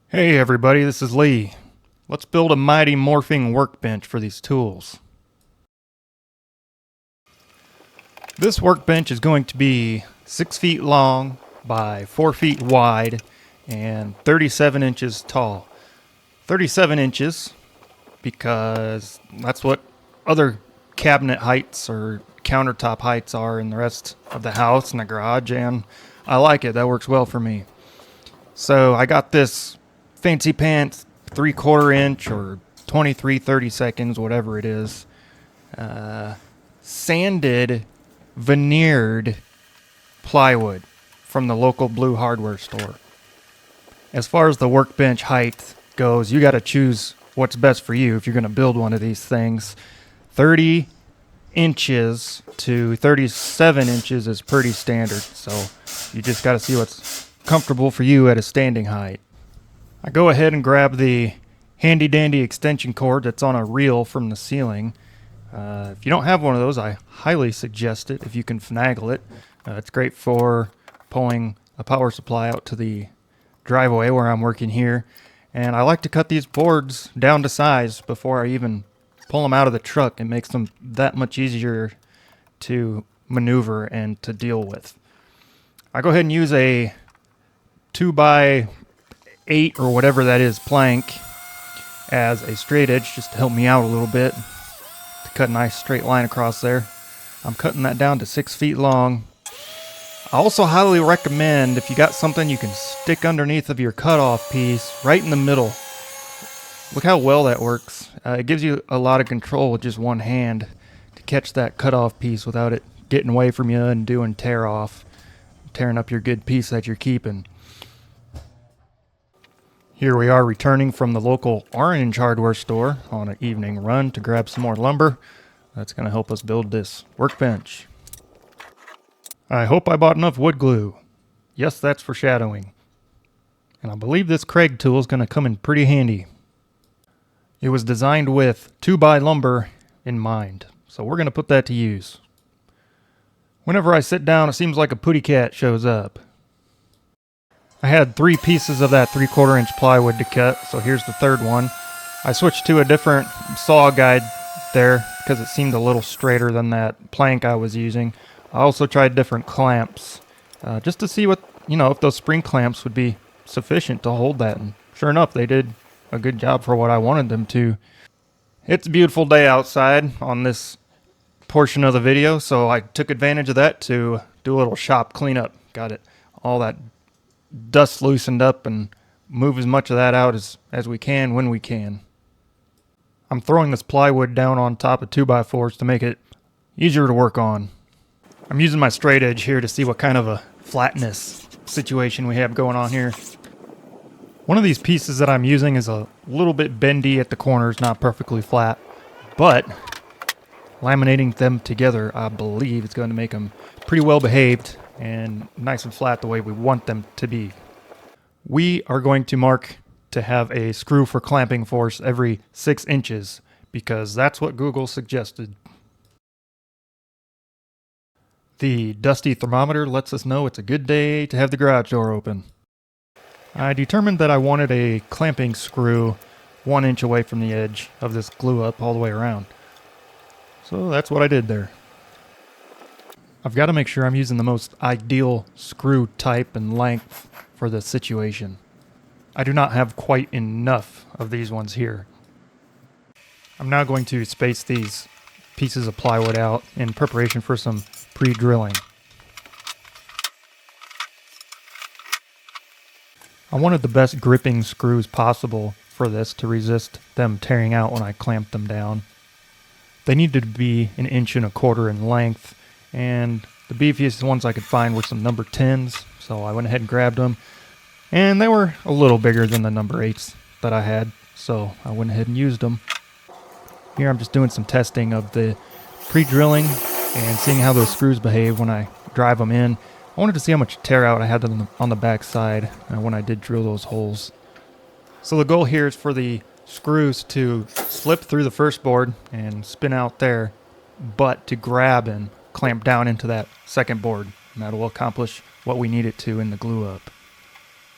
Hey everybody, this is Lee. Let's build a mighty morphing workbench for these tools. This workbench is going to be 6 feet long by 4 feet wide and 37 inches tall. 37 inches because that's what other cabinet heights or countertop heights are in the rest of the house and the garage, and I like it. That works well for me. So I got this fancy pants 3/4 inch or 23/32, whatever it is, sanded veneered plywood from the local blue hardware store. As far as the workbench height goes, you got to choose what's best for you if you're going to build one of these things. 30 inches to 37 inches is pretty standard, so you just got to see what's comfortable for you at a standing height. I go ahead and grab the handy dandy extension cord that's on a reel from the ceiling. If you don't have one of those, I highly suggest it if you can finagle it. It's great for pulling a power supply out to the driveway where I'm working here. And I like to cut these boards down to size before I even pull them out of the truck. It makes them that much easier to maneuver and to deal with. I go ahead and use a 2x8 or whatever that is plank as a straight edge just to help me out a little bit, to cut a nice straight line across there. I'm cutting that down to 6 feet long. I also highly recommend, if you got something you can stick underneath of your cutoff piece right in the middle. Look how well that works. It gives you a lot of control with just one hand to catch that cutoff piece without it getting away from you and doing tear off, tearing up your good piece that you're keeping. Here we are returning from the local Orange hardware store on an evening run to grab some more lumber. That's going to help us build this workbench. I hope I bought enough wood glue. Yes, that's foreshadowing. And I believe this Craig tool is going to come in pretty handy. It was designed with 2x lumber in mind, so we're going to put that to use. Whenever I sit down, it seems like a putty cat shows up. I had 3 pieces of that 3/4 inch plywood to cut, so here's the third one. I switched to a different saw guide there because it seemed a little straighter than that plank I was using. I also tried different clamps just to see what, if those spring clamps would be sufficient to hold that, and sure enough, they did a good job for what I wanted them to. It's a beautiful day outside on this portion of the video, so I took advantage of that to do a little shop cleanup. Got it, all that dust loosened up, and move as much of that out as we can when we can. I'm throwing this plywood down on top of 2x4s to make it easier to work on. I'm using my straight edge here to see what kind of a flatness situation we have going on here. One of these pieces that I'm using is a little bit bendy at the corners, not perfectly flat, but laminating them together, I believe it's going to make them pretty well behaved and nice and flat the way we want them to be. We are going to mark to have a screw for clamping force every 6 inches because that's what Google suggested. The dusty thermometer lets us know it's a good day to have the garage door open. I determined that I wanted a clamping screw 1 inch away from the edge of this glue up all the way around. So that's what I did there. I've got to make sure I'm using the most ideal screw type and length for this situation. I do not have quite enough of these ones here. I'm now going to space these pieces of plywood out in preparation for some pre-drilling. I wanted the best gripping screws possible for this to resist them tearing out when I clamped them down. They needed to be 1.25 inches in length, and the beefiest ones I could find were some number 10s, so I went ahead and grabbed them, and they were a little bigger than the number 8s that I had, so I went ahead and used them. Here I'm just doing some testing of the pre-drilling and seeing how those screws behave when I drive them in. I wanted to see how much tear out I had on the back side when I did drill those holes. So the goal here is for the screws to slip through the first board and spin out there, but to grab and clamp down into that second board, and that will accomplish what we need it to in the glue up.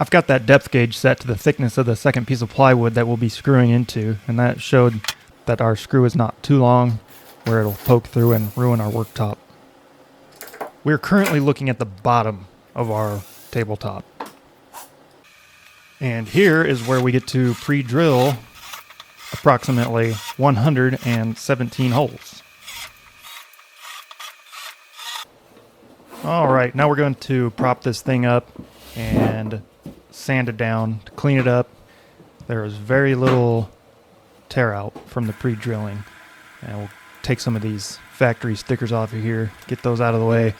I've got that depth gauge set to the thickness of the second piece of plywood that we'll be screwing into, and that showed that our screw is not too long where it'll poke through and ruin our worktop. We're currently looking at the bottom of our tabletop. And here is where we get to pre-drill approximately 117 holes. All right, now we're going to prop this thing up and sand it down to clean it up. There is very little tear out from the pre-drilling. And we'll take some of these factory stickers off of here, get those out of the way.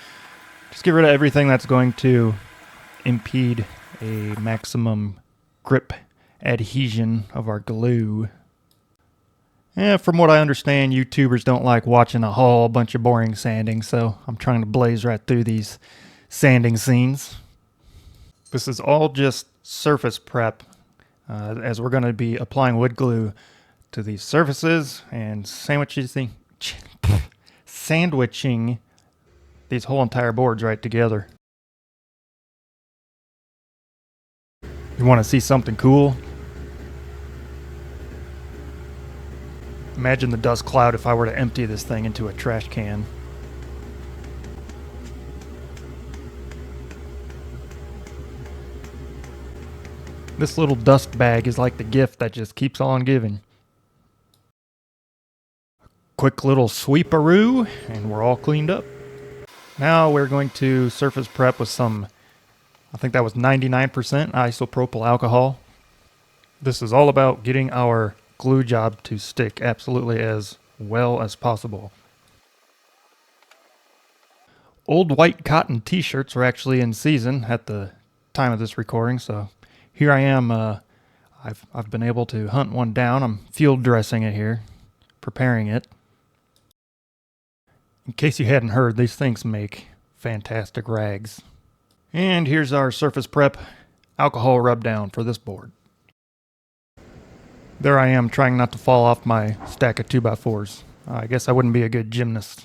Just get rid of everything that's going to impede a maximum grip adhesion of our glue. And from what I understand, YouTubers don't like watching a whole bunch of boring sanding, so I'm trying to blaze right through these sanding scenes. This is all just surface prep, as we're going to be applying wood glue to these surfaces and sandwiching these whole entire boards right together. You want to see something cool? Imagine the dust cloud if I were to empty this thing into a trash can. This little dust bag is like the gift that just keeps on giving. Quick little sweeparoo, and we're all cleaned up. Now we're going to surface prep with some, I think that was 99% isopropyl alcohol. This is all about getting our glue job to stick absolutely as well as possible. Old white cotton t-shirts are actually in season at the time of this recording, so here I am. I've been able to hunt one down. I'm field dressing it here, preparing it. In case you hadn't heard, these things make fantastic rags. And here's our surface prep alcohol rub down for this board. There I am trying not to fall off my stack of 2x4s. I guess I wouldn't be a good gymnast.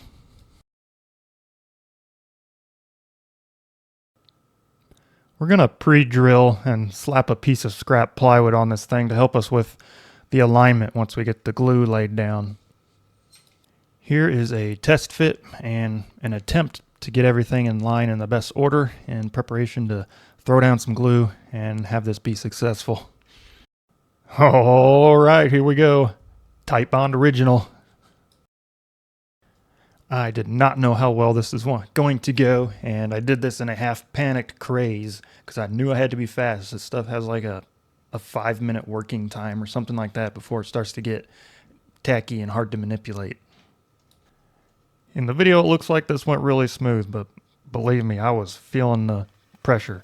We're going to pre-drill and slap a piece of scrap plywood on this thing to help us with the alignment once we get the glue laid down. Here is a test fit and an attempt to get everything in line in the best order in preparation to throw down some glue and have this be successful. All right, here we go. Tight Bond Original. I did not know how well this is going to go, and I did this in a half-panicked craze because I knew I had to be fast. This stuff has like a 5-minute working time or something like that before it starts to get tacky and hard to manipulate. In the video, it looks like this went really smooth, but believe me, I was feeling the pressure.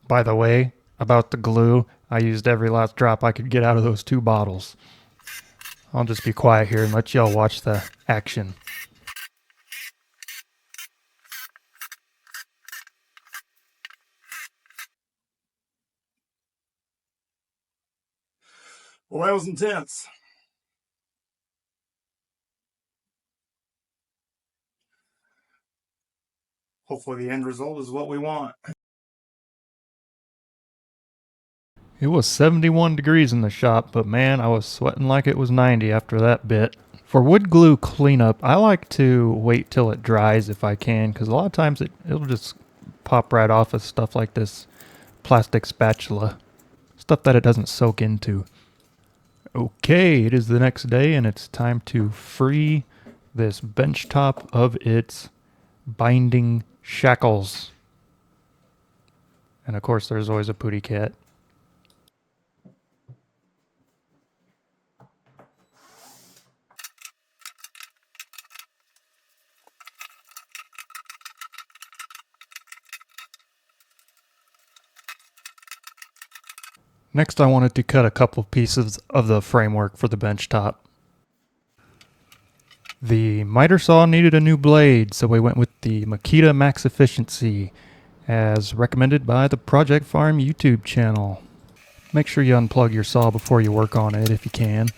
By the way, about the glue, I used every last drop I could get out of those 2 bottles. I'll just be quiet here and let y'all watch the action. Well, that was intense. Hopefully the end result is what we want. It was 71 degrees in the shop, but man, I was sweating like it was 90 after that bit. For wood glue cleanup, I like to wait till it dries if I can, because a lot of times it'll just pop right off of stuff like this plastic spatula. Stuff that it doesn't soak into. Okay, it is the next day and it's time to free this bench top of its binding shackles. And of course there's always a pooty cat. Next I wanted to cut a couple pieces of the framework for the bench top. The miter saw needed a new blade, so we went with the Makita Max Efficiency, as recommended by the Project Farm YouTube channel. Make sure you unplug your saw before you work on it if you can.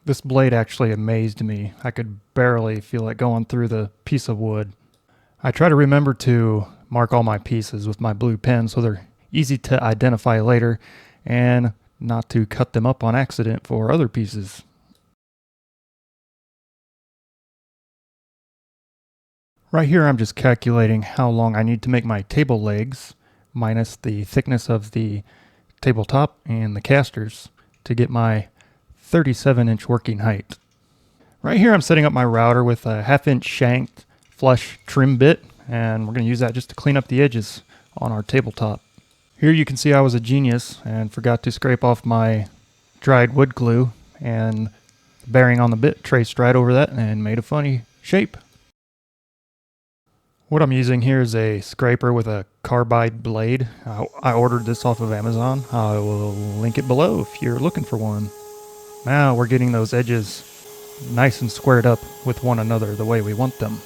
This blade actually amazed me. I could barely feel it going through the piece of wood. I try to remember to mark all my pieces with my blue pen so they're easy to identify later and not to cut them up on accident for other pieces. Right here I'm just calculating how long I need to make my table legs minus the thickness of the tabletop and the casters to get my 37-inch working height. Right here I'm setting up my router with a 1/2-inch shanked flush trim bit, and we're going to use that just to clean up the edges on our tabletop. Here you can see I was a genius and forgot to scrape off my dried wood glue, and the bearing on the bit traced right over that and made a funny shape. What I'm using here is a scraper with a carbide blade. I ordered this off of Amazon. I will link it below if you're looking for one. Now we're getting those edges nice and squared up with one another the way we want them.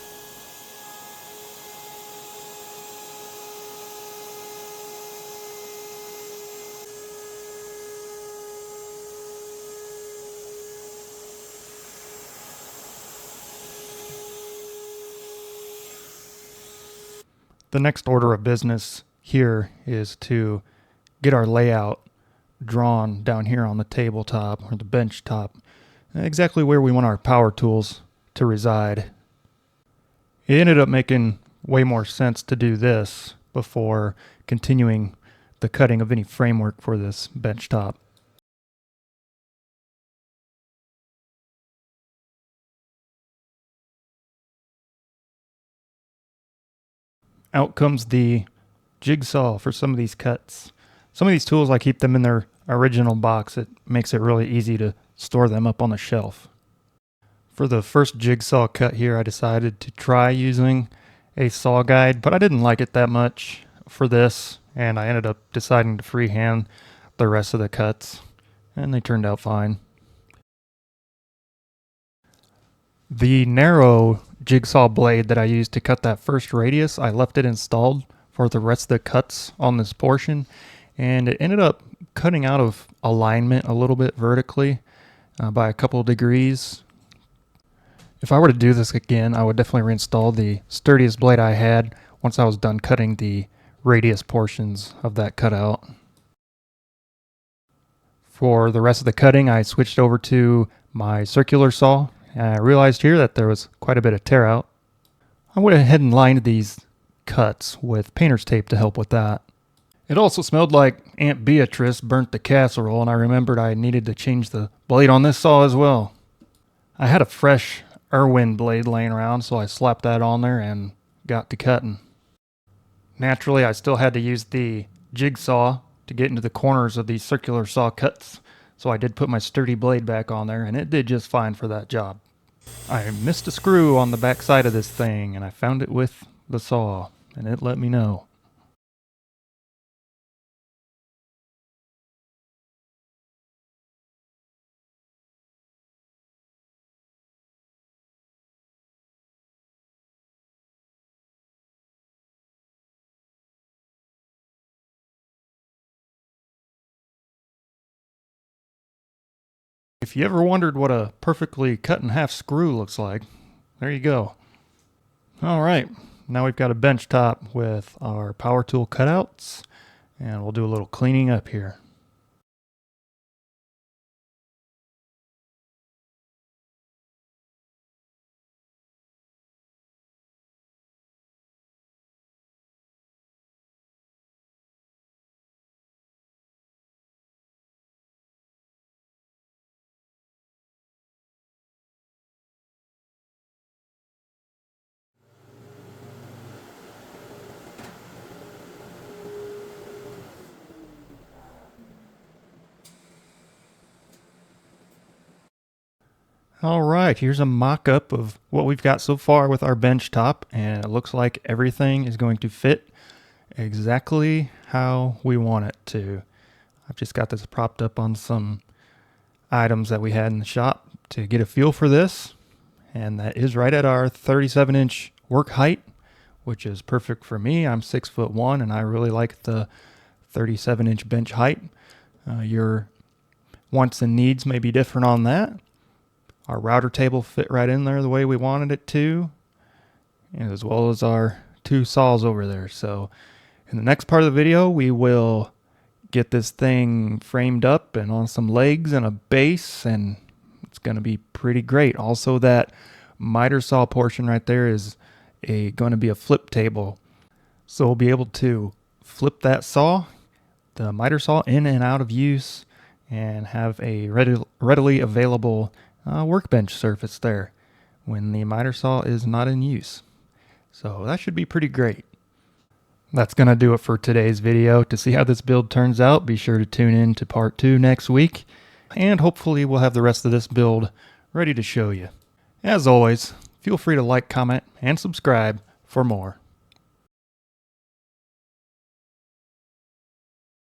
The next order of business here is to get our layout drawn down here on the tabletop or the bench top, exactly where we want our power tools to reside. It ended up making way more sense to do this before continuing the cutting of any framework for this bench top. Out comes the jigsaw for some of these cuts. Some of these tools, I keep them in their original box. It makes it really easy to store them up on the shelf. For the first jigsaw cut here, I decided to try using a saw guide, but I didn't like it that much for this, and I ended up deciding to freehand the rest of the cuts, and they turned out fine. The narrow jigsaw blade that I used to cut that first radius, I left it installed for the rest of the cuts on this portion, and it ended up cutting out of alignment a little bit vertically by a couple of degrees. If I were to do this again, I would definitely reinstall the sturdiest blade I had once I was done cutting the radius portions of that cutout. For the rest of the cutting, I switched over to my circular saw, and I realized here that there was quite a bit of tear out. I went ahead and lined these cuts with painter's tape to help with that. It also smelled like Aunt Beatrice burnt the casserole, and I remembered I needed to change the blade on this saw as well. I had a fresh Irwin blade laying around, so I slapped that on there and got to cutting. Naturally, I still had to use the jigsaw to get into the corners of these circular saw cuts, so I did put my sturdy blade back on there, and it did just fine for that job. I missed a screw on the back side of this thing, and I found it with the saw, and it let me know. If you ever wondered what a perfectly cut in half screw looks like, there you go. All right, now we've got a bench top with our power tool cutouts, and we'll do a little cleaning up here. All right, here's a mock-up of what we've got so far with our bench top, and it looks like everything is going to fit exactly how we want it to. I've just got this propped up on some items that we had in the shop to get a feel for this, and that is right at our 37-inch work height, which is perfect for me. I'm 6'1", and I really like the 37-inch bench height. Your wants and needs may be different on that. Our router table fit right in there the way we wanted it to, and as well as our 2 saws over there. So in the next part of the video, we will get this thing framed up and on some legs and a base, and it's going to be pretty great. Also, that miter saw portion right there is going to be a flip table. So we'll be able to flip that saw, the miter saw, in and out of use, and have a readily available workbench surface there when the miter saw is not in use. So that should be pretty great. That's going to do it for today's video. To see how this build turns out, be sure to tune in to part 2 next week, and hopefully we'll have the rest of this build ready to show you. As always, feel free to like, comment, and subscribe for more.